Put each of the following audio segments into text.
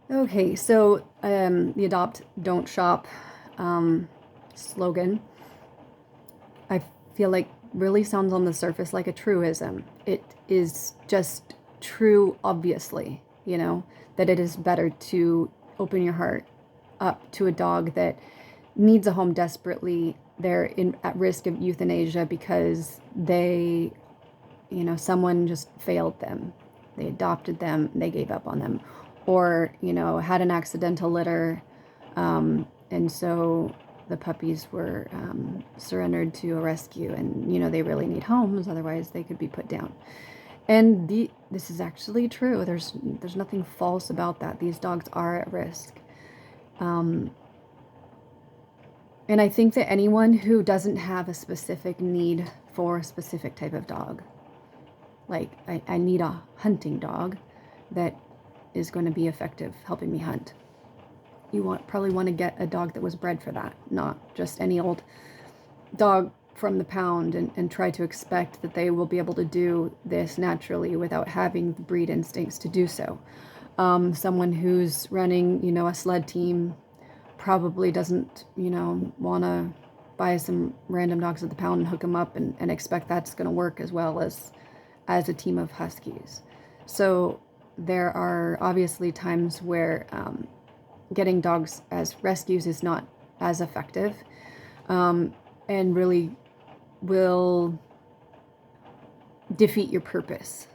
Okay, so the Adopt Don't Shop um, slogan, I feel like really sounds on the surface like a truism. It is just true, obviously, that it is better to open your heart up to a dog that needs a home desperately. They're at risk of euthanasia because someone just failed them. They adopted them, they gave up on them, or, had an accidental litter. And so the puppies were surrendered to a rescue, and, they really need homes, otherwise they could be put down. And this is actually true. There's nothing false about that. These dogs are at risk. Um, and I think that anyone who doesn't have a specific need for a specific type of dog, like I need a hunting dog that is going to be effective helping me hunt. You probably want to get a dog that was bred for that, not just any old dog from the pound, and try to expect that they will be able to do this naturally without having the breed instincts to do so. Someone who's running, a sled team probably doesn't, want to buy some random dogs at the pound and hook them up and expect that's going to work as well as a team of huskies. So there are obviously times where getting dogs as rescues is not as effective, and really will defeat your purpose.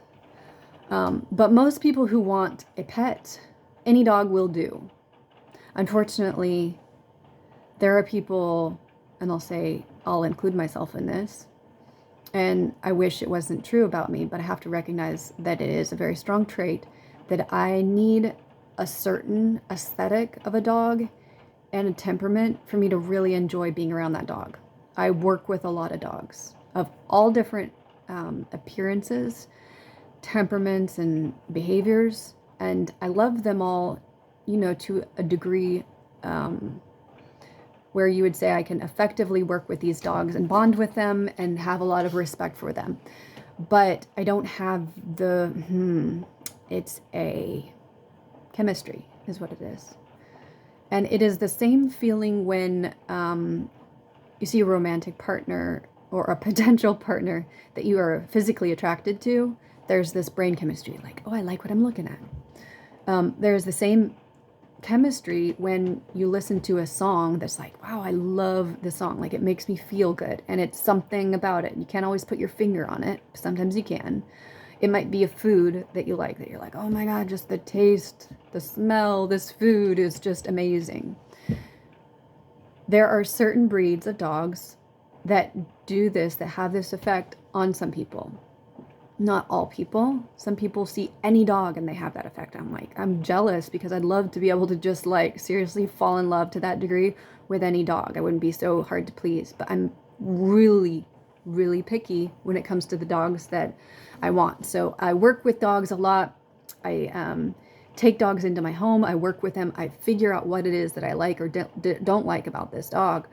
But most people who want a pet, any dog will do. Unfortunately, there are people, and I'll include myself in this, and I wish it wasn't true about me, but I have to recognize that it is a very strong trait that I need a certain aesthetic of a dog and a temperament for me to really enjoy being around that dog. I work with a lot of dogs of all different appearances, temperaments, and behaviors, and I love them all, to a degree, where you would say I can effectively work with these dogs and bond with them and have a lot of respect for them. But I don't have it's a chemistry, is what it is. And it is the same feeling when you see a romantic partner or a potential partner that you are physically attracted to. There's this brain chemistry, like, oh, I like what I'm looking at. There's the same chemistry when you listen to a song that's like, wow, I love this song. Like, it makes me feel good. And it's something about it. You can't always put your finger on it. Sometimes you can. It might be a food that you like, that you're like, oh my God, just the taste, the smell, this food is just amazing. There are certain breeds of dogs that do this, that have this effect on some people. Not all people. Some people see any dog and they have that effect. I'm jealous because I'd love to be able to just like seriously fall in love to that degree with any dog. I wouldn't be so hard to please, but I'm really, really picky when it comes to the dogs that I want. So I work with dogs a lot. I take dogs into my home. I work with them. I figure out what it is that I like or don't like about this dog.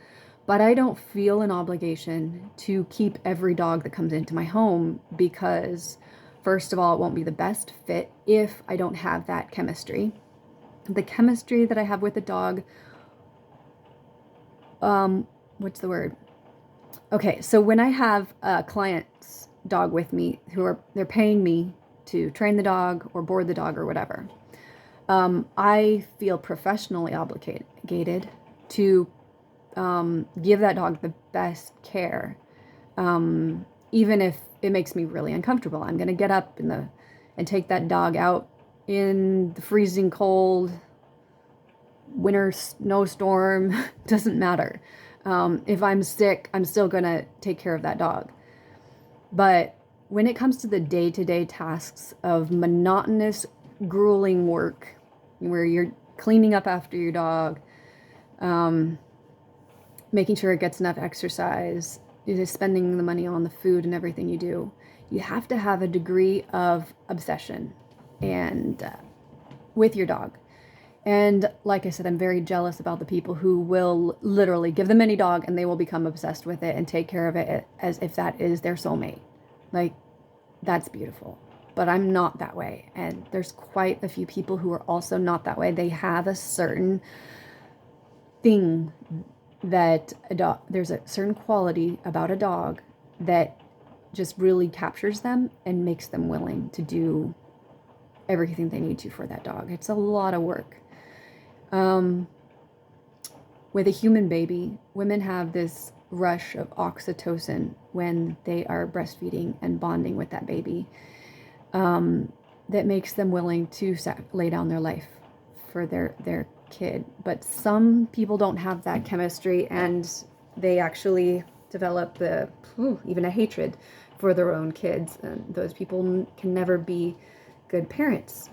But I don't feel an obligation to keep every dog that comes into my home because, first of all, it won't be the best fit if I don't have that chemistry. The chemistry that I have with the dog, what's the word? Okay, so when I have a client's dog with me they're paying me to train the dog or board the dog or whatever, I feel professionally obligated to give that dog the best care, even if it makes me really uncomfortable. I'm gonna get up and take that dog out in the freezing cold, winter snowstorm. Doesn't matter. If I'm sick, I'm still gonna take care of that dog. But when it comes to the day-to-day tasks of monotonous, grueling work, where you're cleaning up after your dog, making sure it gets enough exercise, spending the money on the food and everything you do, you have to have a degree of obsession and with your dog. And like I said, I'm very jealous about the people who will literally give them any dog and they will become obsessed with it and take care of it as if that is their soulmate. Like, that's beautiful. but I'm not that way. And there's quite a few people who are also not that way. They have a certain thing that a dog, there's a certain quality about a dog that just really captures them and makes them willing to do everything they need to for that dog. It's a lot of work. With a human baby, women have this rush of oxytocin when they are breastfeeding and bonding with that baby, that makes them willing to lay down their life for their kid. But some people don't have that chemistry, and they actually develop even a hatred for their own kids, and those people can never be good parents.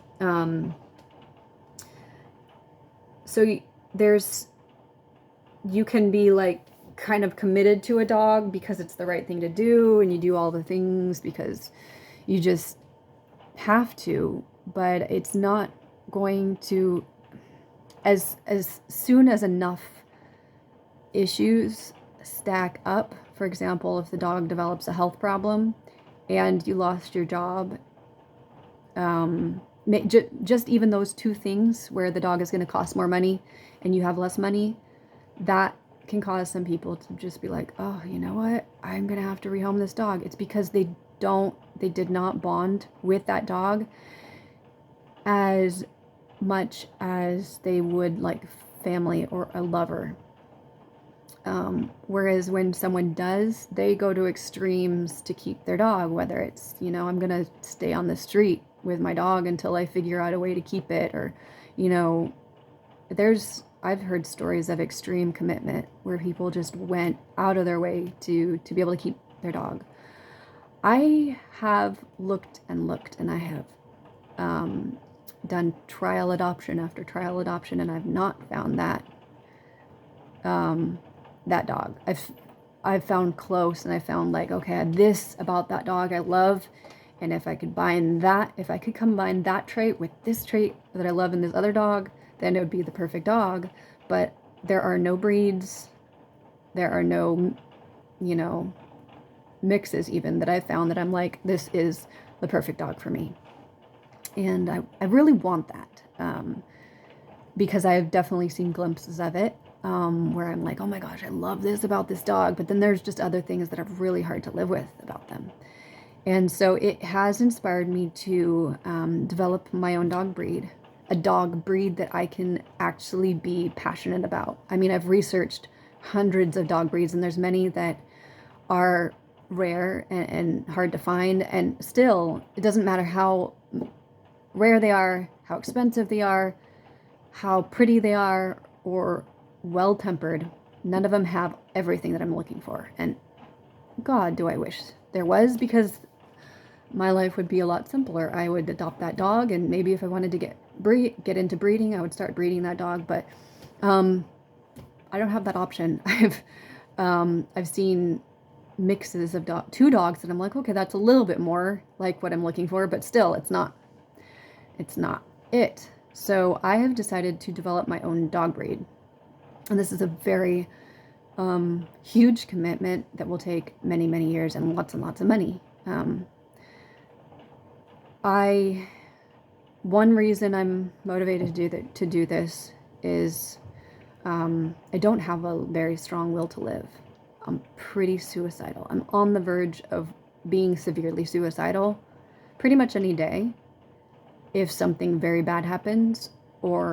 So you can be like kind of committed to a dog because it's the right thing to do, and you do all the things because you just have to, but it's not going to, as soon as enough issues stack up. For example, if the dog develops a health problem and you lost your job, just even those two things where the dog is going to cost more money and you have less money, that can cause some people to just be like, oh, you know what? I'm going to have to rehome this dog. It's because they did not bond with that dog as much as they would like family or a lover. Whereas when someone does, they go to extremes to keep their dog, whether it's, I'm going to stay on the street with my dog until I figure out a way to keep it, or, I've heard stories of extreme commitment where people just went out of their way to be able to keep their dog. I have looked and looked, and I have done trial adoption after trial adoption, and I've not found that that dog. I've found close, and I found like, okay, this about that dog I love, and if I could combine that trait with this trait that I love in this other dog, then it would be the perfect dog. But there are no breeds, there are no, mixes even that I found that I'm like, this is the perfect dog for me. And I really want that, because I've definitely seen glimpses of it, where I'm like, oh my gosh, I love this about this dog. But then there's just other things that are really hard to live with about them. And so it has inspired me to develop my own dog breed, a dog breed that I can actually be passionate about. I mean, I've researched hundreds of dog breeds, and there's many that are rare and hard to find. And still, it doesn't matter how rare they are, how expensive they are, how pretty they are, or well-tempered. None of them have everything that I'm looking for. And God, do I wish there was, because my life would be a lot simpler. I would adopt that dog, and maybe if I wanted to get into breeding, I would start breeding that dog. But I don't have that option. I've seen mixes of two dogs, and I'm like, okay, that's a little bit more like what I'm looking for, but still, it's not it. So I have decided to develop my own dog breed, and this is a very huge commitment that will take many, many years and lots of money. One reason I'm motivated to do this is I don't have a very strong will to live. I'm pretty suicidal. I'm on the verge of being severely suicidal pretty much any day if something very bad happens, or